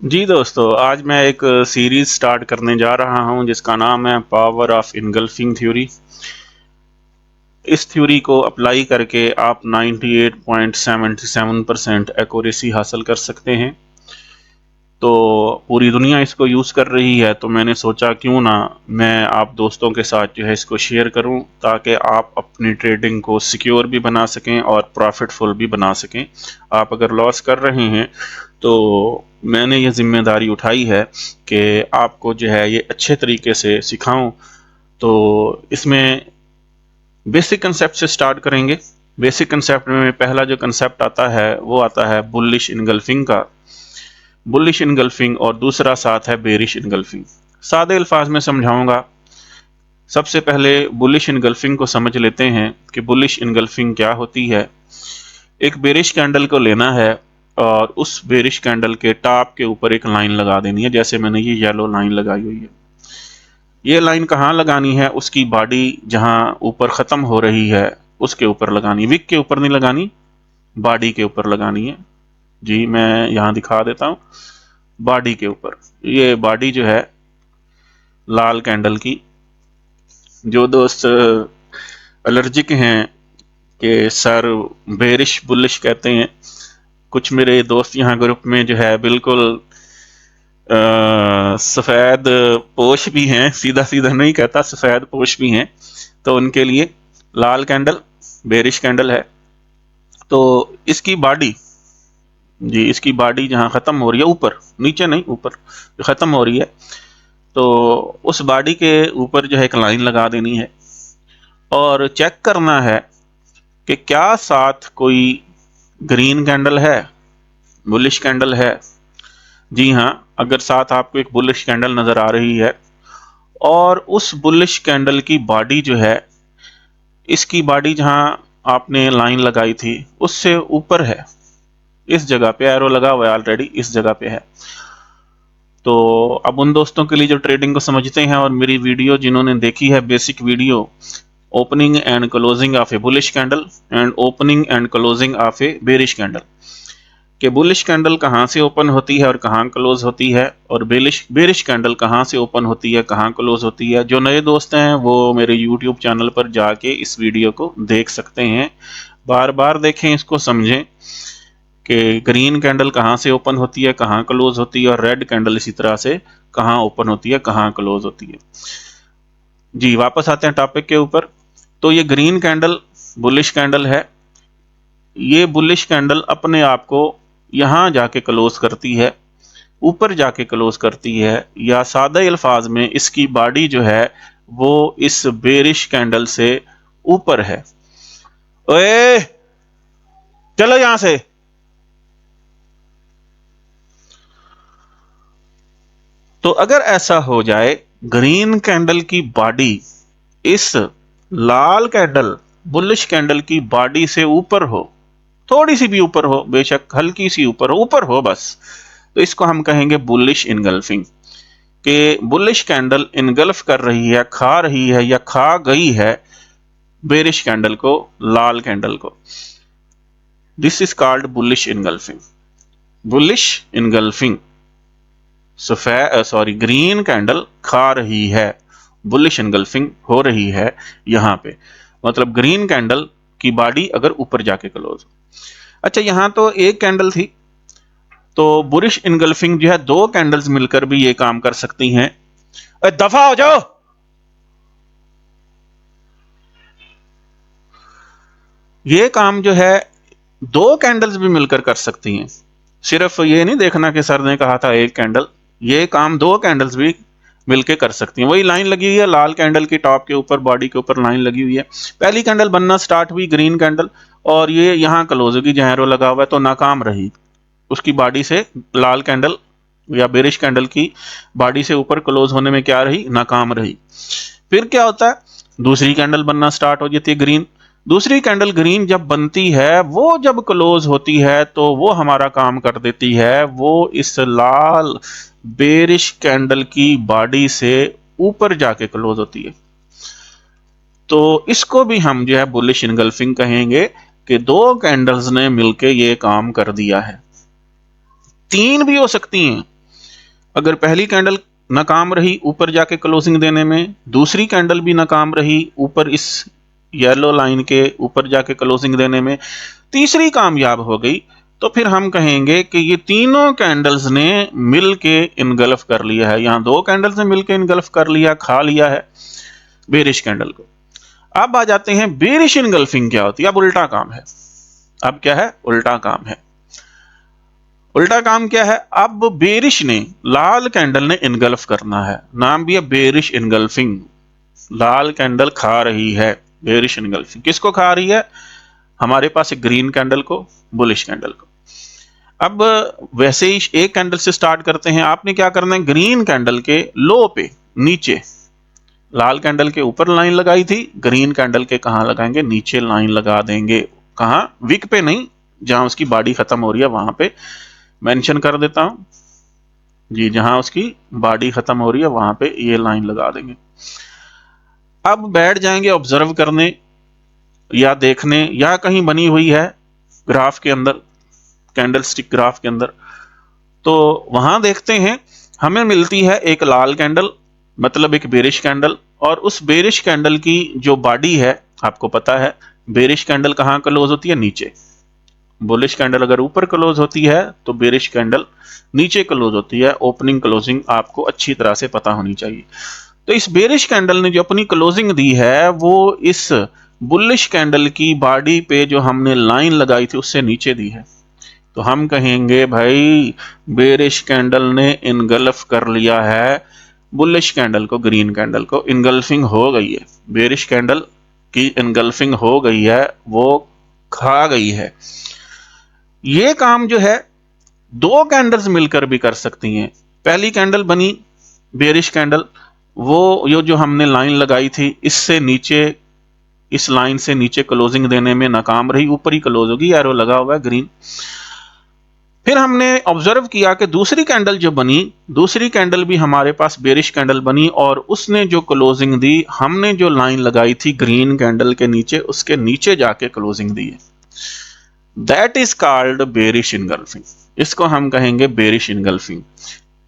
जी दोस्तों, आज मैं एक सीरीज़ स्टार्ट करने जा रहा हूं जिसका नाम है पावर ऑफ इनगल्फिंग थ्योरी। इस थ्योरी को अप्लाई करके आप 98.77% एक्यूरेसी हासिल कर सकते हैं। तो पूरी दुनिया इसको यूज़ कर रही है, तो मैंने सोचा क्यों ना मैं आप दोस्तों के साथ जो है इसको शेयर करूं, ताकि आप अपनी ट्रेडिंग को सिक्योर भी बना सकें और प्रॉफिटफुल भी बना सकें। आप अगर लॉस कर रहे हैं तो मैंने ये जिम्मेदारी उठाई है कि आपको जो है ये अच्छे तरीके से सिखाऊं। तो इसमें बेसिक कंसेप्ट से स्टार्ट करेंगे। बेसिक कंसेप्ट में पहला जो कंसेप्ट आता है वो आता है बुलिश इनगल्फिंग का। बुलिश इनगल्फिंग और दूसरा साथ है बेरिश इनगल्फिंग। सादे अल्फाज में समझाऊंगा। सबसे पहले बुलिश इनगल्फिंग को समझ लेते हैं कि बुलिश इनगल्फिंग क्या होती है। एक बेरिश कैंडल को लेना है और उस बेरिश कैंडल के टॉप के ऊपर एक लाइन लगा देनी है, जैसे मैंने ये येलो लाइन लगाई हुई है। ये लाइन कहाँ लगानी है? उसकी बॉडी जहाँ ऊपर ख़त्म हो रही है उसके ऊपर लगानी, विक के ऊपर नहीं लगानी, बॉडी के ऊपर लगानी है। जी मैं यहाँ दिखा देता हूँ। बॉडी के ऊपर, ये बॉडी जो है लाल कैंडल की। जो दोस्त एलर्जिक हैं कि सर बेरिश बुलिश कहते हैं, कुछ मेरे दोस्त यहाँ ग्रुप में जो है बिल्कुल सफ़ेद पोश भी हैं, सीधा सीधा नहीं कहता, सफ़ेद पोश भी हैं। तो उनके लिए लाल कैंडल बेरिश कैंडल है। तो इसकी बॉडी, जी इसकी बॉडी जहाँ ख़त्म हो रही है, ऊपर नीचे नहीं, ऊपर ख़त्म हो रही है, तो उस बॉडी के ऊपर जो है एक लाइन लगा देनी है और चेक करना है कि क्या साथ कोई ग्रीन कैंडल है, बुलिश कैंडल है। जी हाँ, अगर साथ आपको एक बुलिश कैंडल नज़र आ रही है और उस बुलिश कैंडल की बॉडी जो है, इसकी बॉडी जहाँ आपने लाइन लगाई थी उससे ऊपर है, इस जगह पे एरो लगा हुआ है ऑलरेडी, इस जगह पे है। तो अब उन दोस्तों के लिए जो ट्रेडिंग को समझते हैं और मेरी वीडियो जिन्होंने देखी है, basic video opening and closing of A bullish candle and opening and closing of A bearish candle, कि बुलिश कैंडल कहाँ से ओपन होती है और कहाँ क्लोज होती है, और बेरिश कैंडल कहाँ से ओपन होती है, कहाँ क्लोज होती है। जो नए दोस्त हैं वो मेरे यूट्यूब चैनल पर जाके इस वीडियो को देख सकते हैं, बार बार देखें, इसको समझें कि ग्रीन कैंडल कहाँ से ओपन होती है, कहाँ क्लोज होती है, और रेड कैंडल इसी तरह से कहाँ ओपन होती है, कहाँ क्लोज होती है। जी वापस आते हैं टॉपिक के ऊपर। तो ये ग्रीन कैंडल बुलिश कैंडल है। ये बुलिश कैंडल अपने आप को यहाँ जाके क्लोज करती है, ऊपर जाके क्लोज करती है, या सादे अल्फाज में इसकी बॉडी जो है वो इस बेरिश कैंडल से ऊपर है। ओए चलो यहां से। तो अगर ऐसा हो जाए, ग्रीन कैंडल की बॉडी इस लाल कैंडल बुलिश कैंडल की बॉडी से ऊपर हो, थोड़ी सी भी ऊपर हो, बेशक हल्की सी ऊपर हो, ऊपर हो बस, तो इसको हम कहेंगे बुलिश इनगल्फिंग। कि बुलिश कैंडल इनगल्फ कर रही है, खा रही है या खा गई है बेरिश कैंडल को, लाल कैंडल को। This is called bullish engulfing. Bullish engulfing, green candle खा रही है, बुलिश इनगल्फिंग हो रही है यहां पे, मतलब ग्रीन कैंडल की बॉडी अगर ऊपर जाके क्लोज। अच्छा, यहां तो एक कैंडल थी, तो बुलिश इनगल्फिंग जो है दो कैंडल्स मिलकर भी ये काम कर सकती हैं। दफा हो जाओ। ये काम जो है दो कैंडल्स भी मिलकर कर सकती हैं। सिर्फ ये नहीं देखना कि सर ने कहा था एक कैंडल, ये काम दो कैंडल्स भी मिलके कर सकती हैं। वही लाइन लगी हुई है, लाल कैंडल की टॉप के ऊपर, बॉडी के ऊपर लाइन लगी हुई है। पहली कैंडल बनना स्टार्ट हुई ग्रीन कैंडल, और ये यहाँ क्लोज होगी, जहाँ एरो लगा हुआ है, तो नाकाम रही। उसकी बॉडी से लाल कैंडल या बेरिश कैंडल की बॉडी से ऊपर क्लोज होने में क्या रही? नाकाम रही। फिर क्या होता है? दूसरी कैंडल बनना स्टार्ट हो जाती है ग्रीन। दूसरी कैंडल ग्रीन जब बनती है, वो जब क्लोज होती है तो वो हमारा काम कर देती है, वो इस लाल बेरिश कैंडल की बॉडी से ऊपर जाके क्लोज होती है। तो इसको भी हम जो है बुलिश इनगल्फिंग कहेंगे कि दो कैंडल्स ने मिलके ये काम कर दिया है। तीन भी हो सकती हैं, अगर पहली कैंडल नाकाम रही ऊपर जाके क्लोजिंग देने में, दूसरी कैंडल भी नाकाम रही ऊपर इस येलो लाइन के ऊपर जाके क्लोजिंग देने में, तीसरी कामयाब हो गई, तो फिर हम कहेंगे कि ये तीनों कैंडल्स ने मिलके इनगल्फ कर लिया है। यहां दो कैंडल्स ने मिलके इनगल्फ कर लिया, खा लिया है बेरिश कैंडल को। अब आ जाते हैं बेरिश इनगल्फिंग क्या होती है। अब उल्टा काम है। अब क्या है? उल्टा काम है। उल्टा काम क्या है? अब बेरिश ने, लाल कैंडल ने इनगल्फ करना है, नाम भी है बेरिश इनगल्फिंग। लाल कैंडल खा रही है बेरिश इनगल्फिंग। किसको खा रही है? हमारे पास एक ग्रीन कैंडल को, बुलिश कैंडल को। अब वैसे ही एक कैंडल से स्टार्ट करते हैं। आपने क्या करना है? ग्रीन कैंडल के लो पे नीचे, लाल कैंडल के ऊपर लाइन लगाई थी, ग्रीन कैंडल के कहां लगाएंगे? नीचे लाइन लगा देंगे। कहां? विक पे नहीं, जहां उसकी बॉडी खत्म हो रही है वहां पे मेंशन कर देता हूं जी, जहां उसकी बॉडी खत्म हो रही है वहां पे ये लाइन लगा देंगे। अब बैठ जाएंगे ऑब्जर्व करने या देखने, या कहीं बनी हुई है ग्राफ के अंदर, कैंडल स्टिक ग्राफ के अंदर, तो वहां देखते हैं हमें मिलती है एक लाल कैंडल, मतलब एक बेरिश कैंडल। और उस बेरिश कैंडल की जो बॉडी है, आपको पता है बेरिश कैंडल कहां क्लोज होती है? नीचे। बुलिश कैंडल अगर ऊपर क्लोज होती है तो बेरिश कैंडल नीचे क्लोज होती है। ओपनिंग क्लोजिंग आपको अच्छी तरह से पता होनी चाहिए। तो इस बेरिश कैंडल ने जो अपनी क्लोजिंग दी है वो इस बुलिश कैंडल की बॉडी पे जो हमने लाइन लगाई थी उससे नीचे दी है। तो हम कहेंगे भाई बेरिश कैंडल ने इनगल्फ कर लिया है बुलिश कैंडल को, ग्रीन कैंडल को। इनगल्फिंग हो गई है, बेरिश कैंडल की इनगल्फिंग हो गई है, वो खा गई है। ये काम जो है दो कैंडल्स मिलकर भी कर सकती हैं। पहली कैंडल बनी बेरिश कैंडल, वो ये जो हमने लाइन लगाई थी इससे नीचे, इस लाइन से नीचे क्लोजिंग देने में नाकाम रही, ऊपर ही क्लोज होगी, एरो लगा हुआ है ग्रीन। फिर हमने ऑब्जर्व किया कि दूसरी कैंडल जो बनी, दूसरी कैंडल भी हमारे पास बेरिश कैंडल बनी, और उसने जो क्लोजिंग दी, हमने जो लाइन लगाई थी ग्रीन कैंडल के नीचे, उसके नीचे जाके क्लोजिंग दी है। That is called bearish engulfing. इसको हम कहेंगे बेरिश इनगल्फिंग।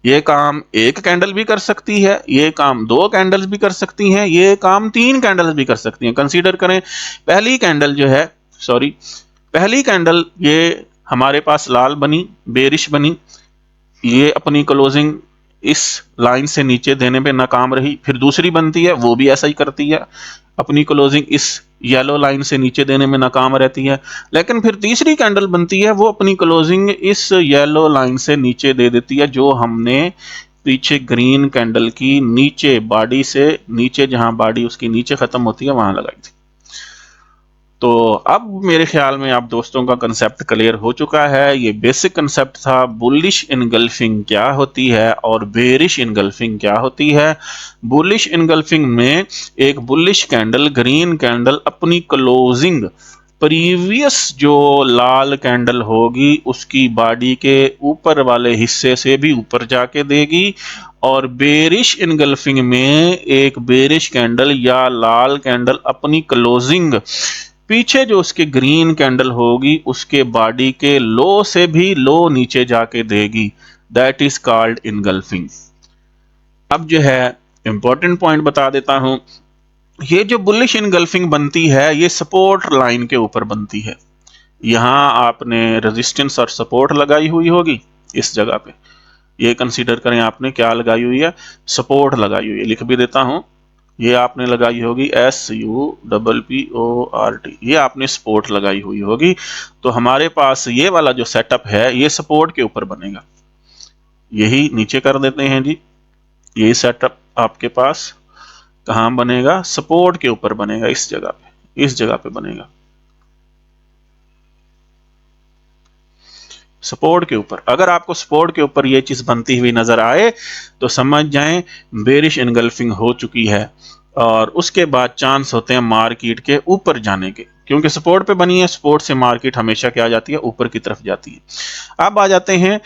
ये काम एक कैंडल भी कर सकती है, ये काम दो कैंडल्स भी कर सकती हैं, ये काम तीन कैंडल्स भी कर सकती हैं। कंसीडर करें पहली कैंडल जो है, सॉरी, पहली कैंडल ये हमारे पास लाल बनी, बेरिश बनी, ये अपनी क्लोजिंग इस लाइन से नीचे देने पे नाकाम रही। फिर दूसरी बनती है, वो भी ऐसा ही करती है, अपनी क्लोजिंग इस येलो लाइन से नीचे देने में नाकाम रहती है। लेकिन फिर तीसरी कैंडल बनती है, वो अपनी क्लोजिंग इस येलो लाइन से नीचे दे देती है, जो हमने पीछे ग्रीन कैंडल की नीचे, बॉडी से नीचे, जहां बॉडी उसकी नीचे खत्म होती है वहां लगाई थी। तो अब मेरे ख्याल में आप दोस्तों का कंसेप्ट क्लियर हो चुका है। ये बेसिक कंसेप्ट था, बुलिश इनगल्फिंग क्या होती है और बेरिश इनगल्फिंग क्या होती है। बुलिश इनगल्फिंग में एक बुलिश कैंडल, ग्रीन कैंडल अपनी क्लोजिंग प्रीवियस जो लाल कैंडल होगी उसकी बॉडी के ऊपर वाले हिस्से से भी ऊपर जाके देगी, और बेरिश इनगल्फिंग में एक बेरिश कैंडल या लाल कैंडल अपनी क्लोजिंग पीछे जो उसके ग्रीन कैंडल होगी उसके बॉडी के लो से भी लो नीचे जाके देगी। That is called engulfing. अब जो है इंपॉर्टेंट पॉइंट बता देता हूं, ये जो बुलिश इनगल्फिंग बनती है ये सपोर्ट लाइन के ऊपर बनती है। यहां आपने रेजिस्टेंस और सपोर्ट लगाई हुई होगी इस जगह पे, ये कंसीडर करें आपने क्या लगाई हुई है? सपोर्ट लगाई हुई है। लिख भी देता हूं, ये आपने लगाई होगी SUPPORT, ये आपने सपोर्ट लगाई हुई होगी। तो हमारे पास ये वाला जो सेटअप है ये सपोर्ट के ऊपर बनेगा। यही नीचे कर देते हैं जी, ये सेटअप आपके पास कहां बनेगा? सपोर्ट के ऊपर बनेगा, इस जगह पे, इस जगह पे बनेगा सपोर्ट के ऊपर। अगर आपको सपोर्ट के ऊपर ये चीज बनती हुई नजर आए तो समझ जाएं बेरिश इनगल्फिंग हो चुकी है, और उसके बाद चांस होते हैं मार्केट के ऊपर जाने के, क्योंकि सपोर्ट पे बनी है। सपोर्ट से मार्केट हमेशा क्या जाती है? ऊपर की तरफ जाती है। अब आ जाते हैं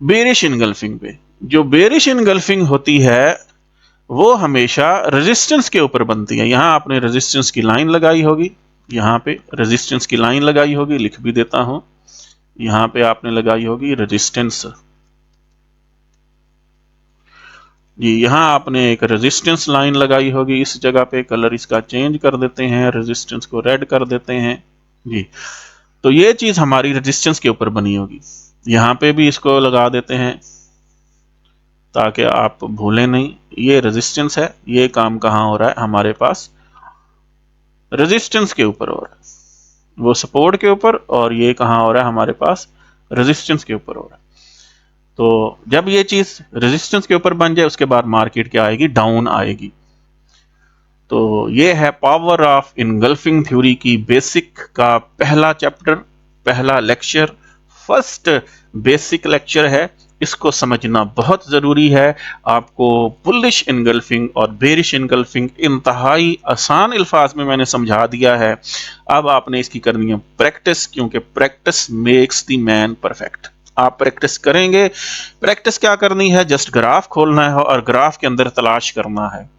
बेरिश इनगल्फिंग पे। जो बेरिश इनगल्फिंग होती है वो हमेशा रेजिस्टेंस के ऊपर बनती है। यहां आपने रेजिस्टेंस की लाइन लगाई होगी, यहां पे रेजिस्टेंस की लाइन लगाई होगी, लिख भी देता हूं, यहां पे आपने लगाई होगी रेजिस्टेंस। जी। यहाँ आपने एक रेजिस्टेंस लाइन लगाई होगी, इस जगह पे कलर इसका चेंज कर देते हैं, रेजिस्टेंस को रेड कर देते हैं जी। तो ये चीज हमारी रेजिस्टेंस के ऊपर बनी होगी। यहाँ पे भी इसको लगा देते हैं ताकि आप भूलें नहीं, ये रेजिस्टेंस है। ये काम कहाँ हो रहा है, हमारे पास रेजिस्टेंस के ऊपर हो रहा है, वो सपोर्ट के ऊपर, और ये कहाँ हो रहा है, हमारे पास रेजिस्टेंस के ऊपर हो रहा है। तो जब ये चीज रेजिस्टेंस के ऊपर बन जाए, उसके बाद मार्केट क्या आएगी, डाउन आएगी। तो ये है पावर ऑफ इनगल्फिंग थ्योरी की बेसिक का पहला चैप्टर, पहला लेक्चर, फर्स्ट बेसिक लेक्चर है। इसको समझना बहुत जरूरी है। आपको बुलिश इनगल्फिंग और बेरिश इनगल्फिंग इंतहाई आसान अल्फाज में मैंने समझा दिया है। अब आपने इसकी करनी है प्रैक्टिस, क्योंकि practice makes the man perfect. आप प्रैक्टिस करेंगे। प्रैक्टिस क्या करनी है, जस्ट ग्राफ खोलना है और ग्राफ के अंदर तलाश करना है।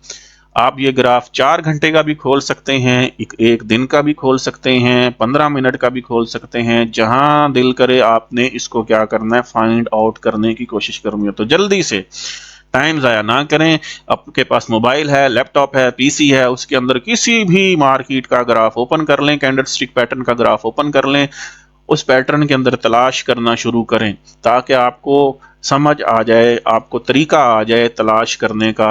आप ये ग्राफ 4 घंटे का भी खोल सकते हैं, एक दिन का भी खोल सकते हैं, 15 मिनट का भी खोल सकते हैं, जहां दिल करे आपने इसको क्या करना है, फाइंड आउट करने की कोशिश करनी है। तो जल्दी से, टाइम ज़ाया ना करें। आपके पास मोबाइल है, लैपटॉप है, पीसी है, उसके अंदर किसी भी मार्केट का ग्राफ ओपन कर लें, कैंडलस्टिक पैटर्न का ग्राफ ओपन कर लें, उस पैटर्न के अंदर तलाश करना शुरू करें, ताकि आपको समझ आ जाए, आपको तरीका आ जाए तलाश करने का।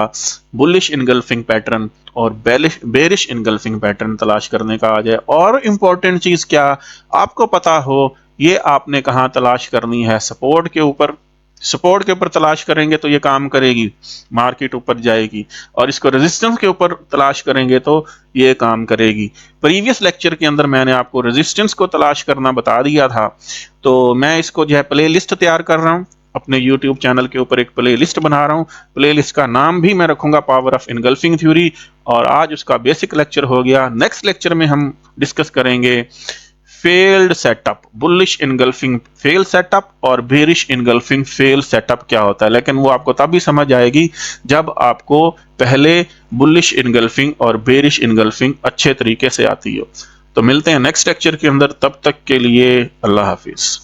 बुलिश इनगल्फिंग पैटर्न और बेरिश इनगल्फिंग पैटर्न तलाश करने का आ जाए। और इम्पोर्टेंट चीज़ क्या आपको पता हो, ये आपने कहाँ तलाश करनी है, सपोर्ट के ऊपर। सपोर्ट के ऊपर तलाश करेंगे तो ये काम करेगी, मार्केट ऊपर जाएगी, और इसको रेजिस्टेंस के ऊपर तलाश करेंगे तो ये काम करेगी। प्रीवियस लेक्चर के अंदर मैंने आपको रेजिस्टेंस को तलाश करना बता दिया था। तो मैं इसको जो है प्ले लिस्ट तैयार कर रहा हूँ, अपने YouTube चैनल के ऊपर एक प्ले लिस्ट बना रहा हूँ। प्ले लिस्ट का नाम भी मैं रखूंगा पावर ऑफ इनगल्फिंग थ्योरी, और आज उसका बेसिक लेक्चर हो गया। नेक्स्ट लेक्चर में हम डिस्कस करेंगे failed setup, bullish engulfing fail setup और बेरिश इनगल्फिंग फेल सेटअप क्या होता है। लेकिन वो आपको तभी समझ आएगी जब आपको पहले बुलिश इनगल्फिंग और बेरिश इनगल्फिंग अच्छे तरीके से आती हो। तो मिलते हैं नेक्स्ट लेक्चर के अंदर, तब तक के लिए अल्लाह हाफिज।